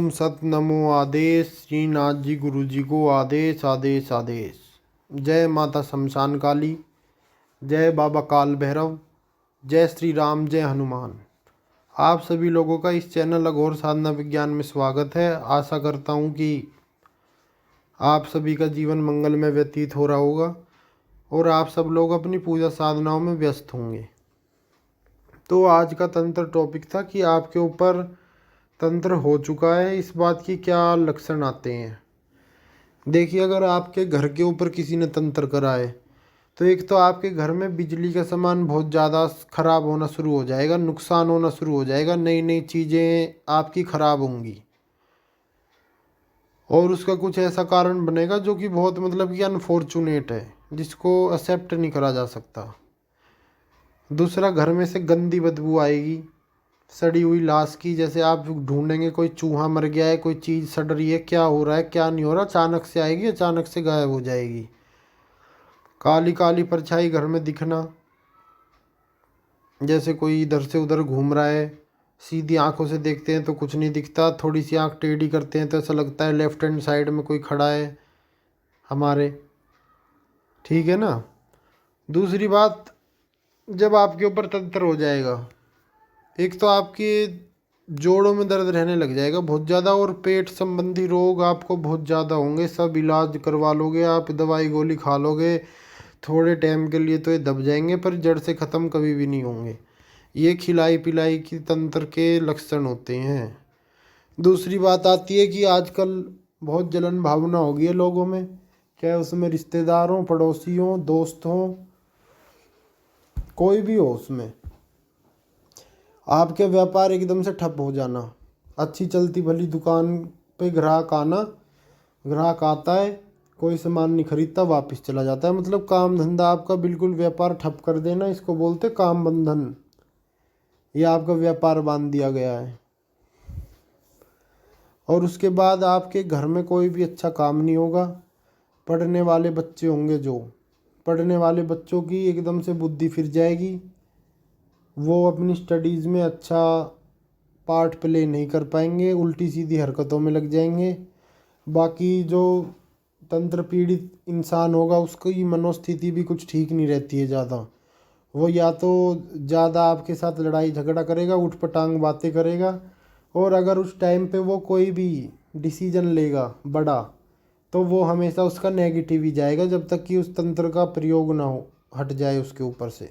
ओम सत नमो आदेश। श्रीनाथ जी गुरु जी को आदेश आदेश आदेश। जय माता शमशान काली, जय बाबा काल भैरव, जय श्री राम, जय हनुमान। आप सभी लोगों का इस चैनल अघोर साधना विज्ञान में स्वागत है। आशा करता हूँ कि आप सभी का जीवन मंगल में व्यतीत हो रहा होगा और आप सब लोग अपनी पूजा साधनाओं में व्यस्त होंगे। तो आज का तंत्र टॉपिक था कि आपके ऊपर तंत्र हो चुका है, इस बात की क्या लक्षण आते हैं। देखिए, अगर आपके घर के ऊपर किसी ने तंत्र करा है तो एक तो आपके घर में बिजली का सामान बहुत ज़्यादा खराब होना शुरू हो जाएगा, नुकसान होना शुरू हो जाएगा, नई नई चीज़ें आपकी खराब होंगी और उसका कुछ ऐसा कारण बनेगा जो कि बहुत कि अनफॉर्चुनेट है, जिसको एक्सेप्ट नहीं करा जा सकता। दूसरा, घर में से गंदी बदबू आएगी सड़ी हुई लाश की। जैसे आप ढूंढेंगे कोई चूहा मर गया है, कोई चीज़ सड़ रही है, क्या हो रहा है क्या नहीं हो रहा, अचानक से आएगी, अचानक से गायब हो जाएगी। काली काली परछाई घर में दिखना, जैसे कोई इधर से उधर घूम रहा है। सीधी आंखों से देखते हैं तो कुछ नहीं दिखता, थोड़ी सी आंख टेढ़ी करते हैं तो ऐसा लगता है लेफ्ट हैंड साइड में कोई खड़ा है हमारे। ठीक है ना। दूसरी बात, जब आपके ऊपर तंत्र हो जाएगा, एक तो आपके जोड़ों में दर्द रहने लग जाएगा बहुत ज़्यादा और पेट संबंधी रोग आपको बहुत ज़्यादा होंगे। सब इलाज करवा लोगे आप, दवाई गोली खा लोगे थोड़े टाइम के लिए तो ये दब जाएंगे, पर जड़ से ख़त्म कभी भी नहीं होंगे। ये खिलाई पिलाई की तंत्र के लक्षण होते हैं। दूसरी बात आती है कि आजकल बहुत जलन भावना हो गई है लोगों में, चाहे उसमें रिश्तेदार हों, पड़ोसी हों, दोस्त हों, कोई भी हो, उसमें आपके व्यापार एकदम से ठप हो जाना। अच्छी चलती भली दुकान पे ग्राहक आना, ग्राहक आता है, कोई सामान नहीं खरीदता, वापस चला जाता है। मतलब काम धंधा आपका बिल्कुल व्यापार ठप कर देना, इसको बोलते काम बंधन। ये आपका व्यापार बांध दिया गया है। और उसके बाद आपके घर में कोई भी अच्छा काम नहीं होगा। पढ़ने वाले बच्चे होंगे, जो पढ़ने वाले बच्चों की एकदम से बुद्धि फिर जाएगी, वो अपनी स्टडीज़ में अच्छा पार्ट प्ले नहीं कर पाएंगे, उल्टी सीधी हरकतों में लग जाएंगे। बाकी जो तंत्र पीड़ित इंसान होगा उसकी मनोस्थिति भी कुछ ठीक नहीं रहती है ज़्यादा। वो या तो ज़्यादा आपके साथ लड़ाई झगड़ा करेगा, उठपटांग बातें करेगा, और अगर उस टाइम पे वो कोई भी डिसीजन लेगा बड़ा तो वो हमेशा उसका नेगेटिव ही जाएगा, जब तक कि उस तंत्र का प्रयोग ना हो, हट जाए उसके ऊपर से।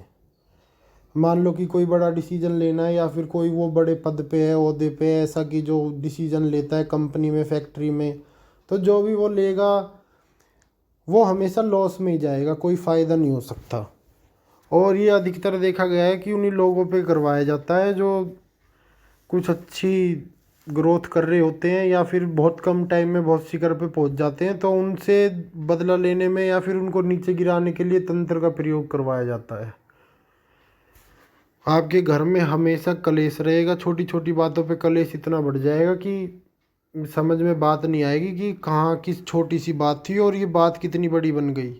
मान लो कि कोई बड़ा डिसीजन लेना है या फिर कोई वो बड़े पद पे है, ओहदे पे है, ऐसा कि जो डिसीजन लेता है कंपनी में, फैक्ट्री में, तो जो भी वो लेगा वो हमेशा लॉस में ही जाएगा, कोई फ़ायदा नहीं हो सकता। और ये अधिकतर देखा गया है कि उन्हीं लोगों पे करवाया जाता है जो कुछ अच्छी ग्रोथ कर रहे होते हैं या फिर बहुत कम टाइम में बहुत शिखर पे पहुंच जाते हैं, तो उनसे बदला लेने में या फिर उनको नीचे गिराने के लिए तंत्र का प्रयोग करवाया जाता है। आपके घर में हमेशा कलेश रहेगा, छोटी छोटी बातों पे कलेश इतना बढ़ जाएगा कि समझ में बात नहीं आएगी कि कहाँ किस छोटी सी बात थी और ये बात कितनी बड़ी बन गई।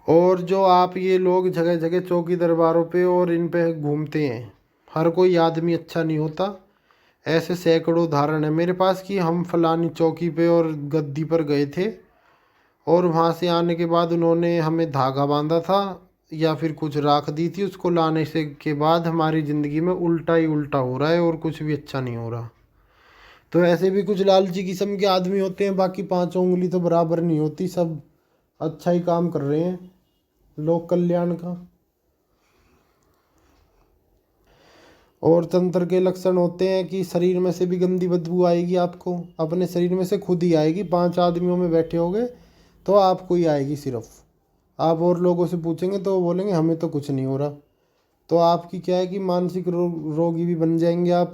और जो आप ये लोग जगह जगह चौकी दरबारों पे और इन पे घूमते हैं, हर कोई आदमी अच्छा नहीं होता। ऐसे सैकड़ों उदाहरण है मेरे पास कि हम फलानी चौकी पे और गद्दी पर गए थे और वहाँ से आने के बाद उन्होंने हमें धागा बांधा था या फिर कुछ राख दी थी, उसको लाने से के बाद हमारी ज़िंदगी में उल्टा ही उल्टा हो रहा है और कुछ भी अच्छा नहीं हो रहा। तो ऐसे भी कुछ लालची किस्म के आदमी होते हैं, बाकी पांचों उंगली तो बराबर नहीं होती, सब अच्छा ही काम कर रहे हैं लोक कल्याण का। और तंत्र के लक्षण होते हैं कि शरीर में से भी गंदी बदबू आएगी, आपको अपने शरीर में से खुद ही आएगी। 5 आदमियों में बैठे होगे तो आपको ही आएगी सिर्फ। आप और लोगों से पूछेंगे तो वो बोलेंगे हमें तो कुछ नहीं हो रहा। तो आपकी क्या है कि मानसिक रोगी भी बन जाएंगे आप,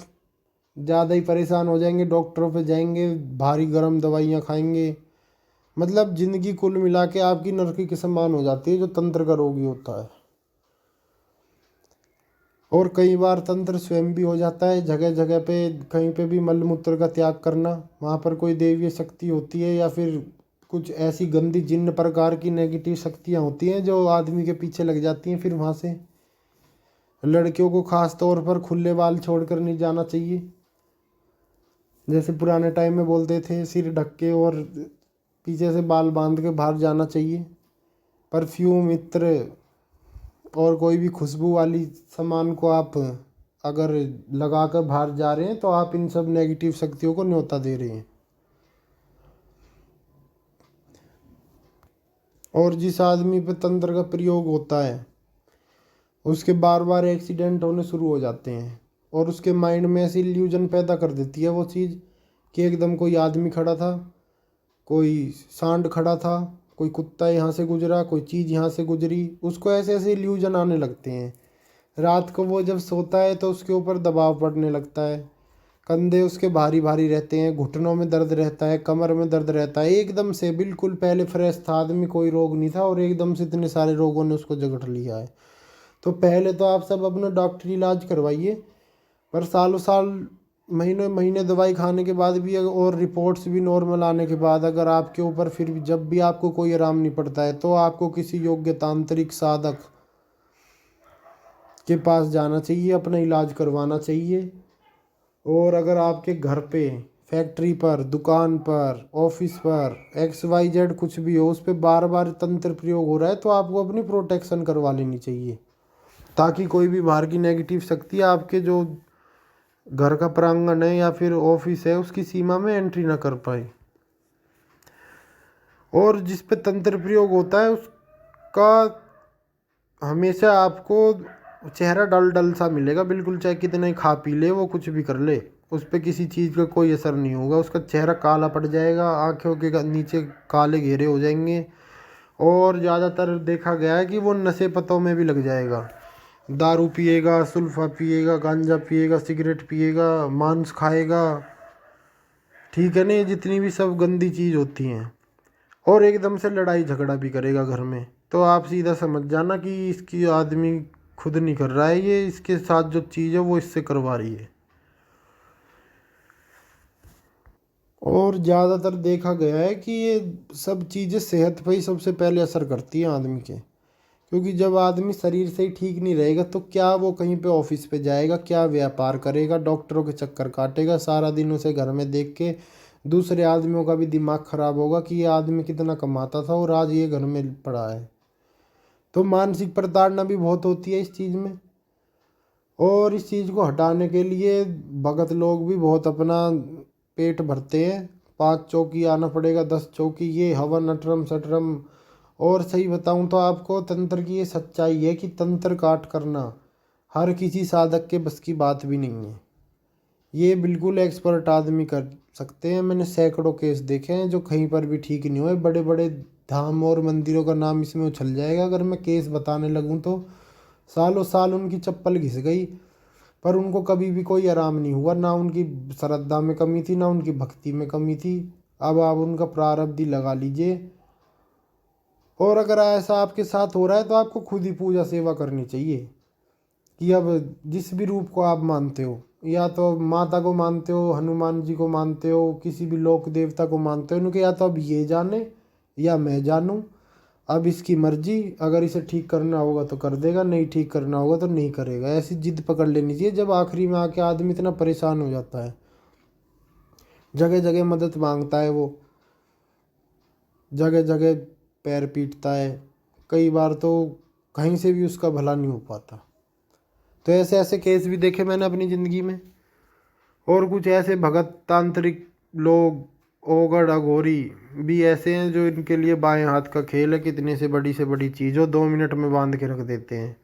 ज़्यादा ही परेशान हो जाएंगे, डॉक्टरों पे जाएंगे, भारी गर्म दवाइयाँ खाएंगे। मतलब ज़िंदगी कुल मिला के आपकी नरकी के समान हो जाती है जो तंत्र का रोगी होता है। और कई बार तंत्र स्वयं भी हो जाता है। जगह जगह पे कहीं पे भी मल मूत्र का त्याग करना, वहाँ पर कोई दैवीय शक्ति होती है या फिर कुछ ऐसी गंदी जिन्न प्रकार की नेगेटिव शक्तियाँ होती हैं जो आदमी के पीछे लग जाती हैं। फिर वहाँ से लड़कियों को खास तौर पर खुले बाल छोड़कर नहीं जाना चाहिए। जैसे पुराने टाइम में बोलते थे सिर ढक के और पीछे से बाल बांध के बाहर जाना चाहिए। परफ्यूम, इत्र और कोई भी खुशबू वाली सामान को आप अगर लगा कर बाहर जा रहे हैं तो आप इन सब नेगेटिव शक्तियों को न्योता दे रहे हैं। और जिस आदमी पे तंत्र का प्रयोग होता है उसके बार बार एक्सीडेंट होने शुरू हो जाते हैं और उसके माइंड में ऐसी इल्यूजन पैदा कर देती है वो चीज़ कि एकदम कोई आदमी खड़ा था, कोई सांड खड़ा था, कोई कुत्ता यहाँ से गुजरा, कोई चीज़ यहाँ से गुजरी, उसको ऐसे ऐसे इल्यूजन आने लगते हैं। रात को वो जब सोता है तो उसके ऊपर दबाव पड़ने लगता है, कंधे उसके भारी भारी रहते हैं, घुटनों में दर्द रहता है, कमर में दर्द रहता है, एकदम से बिल्कुल पहले फ्रेश था आदमी, कोई रोग नहीं था और एकदम से इतने सारे रोगों ने उसको जकड़ लिया है। तो पहले तो आप सब अपना डॉक्टरी इलाज करवाइए, पर सालों साल महीनों महीने दवाई खाने के बाद भी और रिपोर्ट्स भी नॉर्मल आने के बाद अगर आपके ऊपर फिर भी जब भी आपको कोई आराम नहीं पड़ता है तो आपको किसी योग्य तांत्रिक साधक के पास जाना चाहिए, अपना इलाज करवाना चाहिए। और अगर आपके घर पे, फैक्ट्री पर, दुकान पर, ऑफिस पर, XYZ कुछ भी हो, उस पर बार बार तंत्र प्रयोग हो रहा है तो आपको अपनी प्रोटेक्शन करवा लेनी चाहिए, ताकि कोई भी बाहर की नेगेटिव शक्ति आपके जो घर का प्रांगण है या फिर ऑफिस है उसकी सीमा में एंट्री ना कर पाए। और जिस पे तंत्र प्रयोग होता है उसका हमेशा आपको चेहरा डल डल सा मिलेगा, बिल्कुल चाहे कितना ही खा पी ले, वो कुछ भी कर ले, उस पर किसी चीज़ का कोई असर नहीं होगा। उसका चेहरा काला पड़ जाएगा, आँखों के नीचे काले घेरे हो जाएंगे और ज़्यादातर देखा गया है कि वो नशे पतों में भी लग जाएगा। दारू पिएगा, सुल्फा पिएगा, गांजा पिएगा, सिगरेट पिएगा, मांस खाएगा, ठीक है ना, ये जितनी भी सब गंदी चीज़ होती हैं, और एकदम से लड़ाई झगड़ा भी करेगा घर में। तो आप सीधा समझ जाना कि इसकी आदमी खुद नहीं कर रहा है, ये इसके साथ जो चीज़ है वो इससे करवा रही है। और ज़्यादातर देखा गया है कि ये सब चीज़ें सेहत पर ही सबसे पहले असर करती हैं आदमी के, क्योंकि जब आदमी शरीर से ही ठीक नहीं रहेगा तो क्या वो कहीं पे ऑफिस पे जाएगा, क्या व्यापार करेगा, डॉक्टरों के चक्कर काटेगा सारा दिन, उसे घर में देख के दूसरे आदमियों का भी दिमाग खराब होगा कि ये आदमी कितना कमाता था और आज ये घर में पड़ा है। तो मानसिक प्रताड़ना भी बहुत होती है इस चीज़ में। और इस चीज़ को हटाने के लिए भगत लोग भी बहुत अपना पेट भरते हैं, 5 चौकी आना पड़ेगा, 10 चौकी, ये हवन अटरम सटरम। और सही बताऊं तो आपको तंत्र की ये सच्चाई है कि तंत्र काट करना हर किसी साधक के बस की बात भी नहीं है, ये बिल्कुल एक्सपर्ट आदमी कर सकते हैं। मैंने सैकड़ों केस देखे हैं जो कहीं पर भी ठीक नहीं हुए। बड़े बड़े धाम और मंदिरों का नाम इसमें उछल जाएगा अगर मैं केस बताने लगूं तो सालों साल उनकी चप्पल घिस गई, पर उनको कभी भी कोई आराम नहीं हुआ, ना उनकी श्रद्धा में कमी थी ना उनकी भक्ति में कमी थी। अब आप उनका प्रारब्ध ही लगा लीजिए। और अगर ऐसा आपके साथ हो रहा है तो आपको खुद ही पूजा सेवा करनी चाहिए कि अब जिस भी रूप को आप मानते हो, या तो माता को मानते हो, हनुमान जी को मानते हो, किसी भी लोक देवता को मानते हो, उनके या तो अब ये जाने या मैं जानूं, अब इसकी मर्जी, अगर इसे ठीक करना होगा तो कर देगा, नहीं ठीक करना होगा तो नहीं करेगा, ऐसी जिद पकड़ लेनी चाहिए। जब आखिरी में आके आदमी इतना परेशान हो जाता है, जगह जगह मदद मांगता है, वो जगह जगह पैर पीटता है, कई बार तो कहीं से भी उसका भला नहीं हो पाता। तो ऐसे ऐसे केस भी देखे मैंने अपनी ज़िंदगी में। और कुछ ऐसे भगत तांत्रिक लोग, ओगड़ अघोरी भी ऐसे हैं जो इनके लिए बाएं हाथ का खेल है, कितने से बड़ी चीज़ हो 2 मिनट में बांध के रख देते हैं।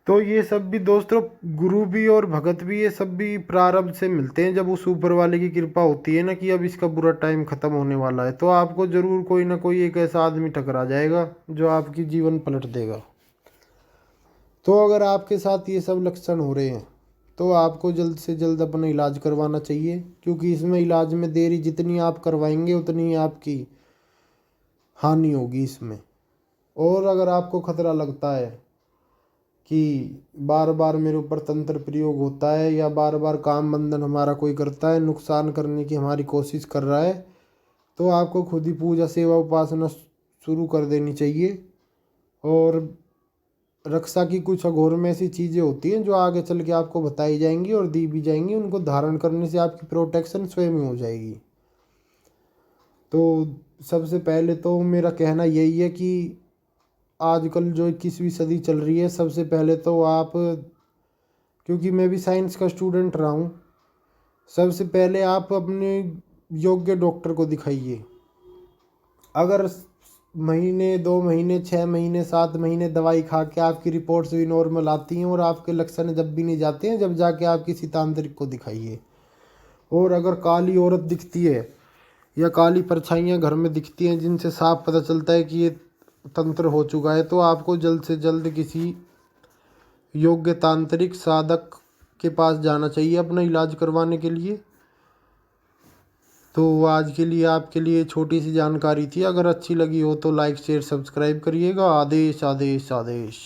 तो ये सब भी दोस्तों, गुरु भी और भगत भी, ये सब भी प्रारब्ध से मिलते हैं। जब उस ऊपर वाले की कृपा होती है ना कि अब इसका बुरा टाइम ख़त्म होने वाला है, तो आपको ज़रूर कोई ना कोई एक ऐसा आदमी टकरा जाएगा जो आपकी जीवन पलट देगा। तो अगर आपके साथ ये सब लक्षण हो रहे हैं तो आपको जल्द से जल्द अपना इलाज करवाना चाहिए, क्योंकि इसमें इलाज में देरी जितनी आप करवाएंगे उतनी ही आपकी हानि होगी इसमें। और अगर आपको खतरा लगता है कि बार बार मेरे ऊपर तंत्र प्रयोग होता है या बार बार काम बंधन हमारा कोई करता है, नुकसान करने की हमारी कोशिश कर रहा है, तो आपको खुद ही पूजा सेवा उपासना शुरू कर देनी चाहिए। और रक्षा की कुछ अघोर में ऐसी चीज़ें होती हैं जो आगे चल के आपको बताई जाएंगी और दी भी जाएंगी। उनको धारण करने से आपकी प्रोटेक्शन स्वयं ही हो जाएगी। तो सबसे पहले तो मेरा कहना यही है कि आजकल जो 21वीं सदी चल रही है, सबसे पहले तो आप, क्योंकि मैं भी साइंस का स्टूडेंट रहा हूँ, सबसे पहले आप अपने योग्य डॉक्टर को दिखाइए। अगर महीने 2 महीने 6 महीने 7 महीने दवाई खा के आपकी रिपोर्ट्स भी नॉर्मल आती हैं और आपके लक्षण जब भी नहीं जाते हैं, जब जाके आप किसी तांत्रिक को दिखाइए। और अगर काली औरत दिखती है या काली परछाइयाँ घर में दिखती हैं जिनसे साफ पता चलता है कि ये तंत्र हो चुका है, तो आपको जल्द से जल्द किसी योग्य तांत्रिक साधक के पास जाना चाहिए अपना इलाज करवाने के लिए। तो आज के लिए आपके लिए छोटी सी जानकारी थी। अगर अच्छी लगी हो तो लाइक शेयर सब्सक्राइब करिएगा। आदेश आदेश आदेश।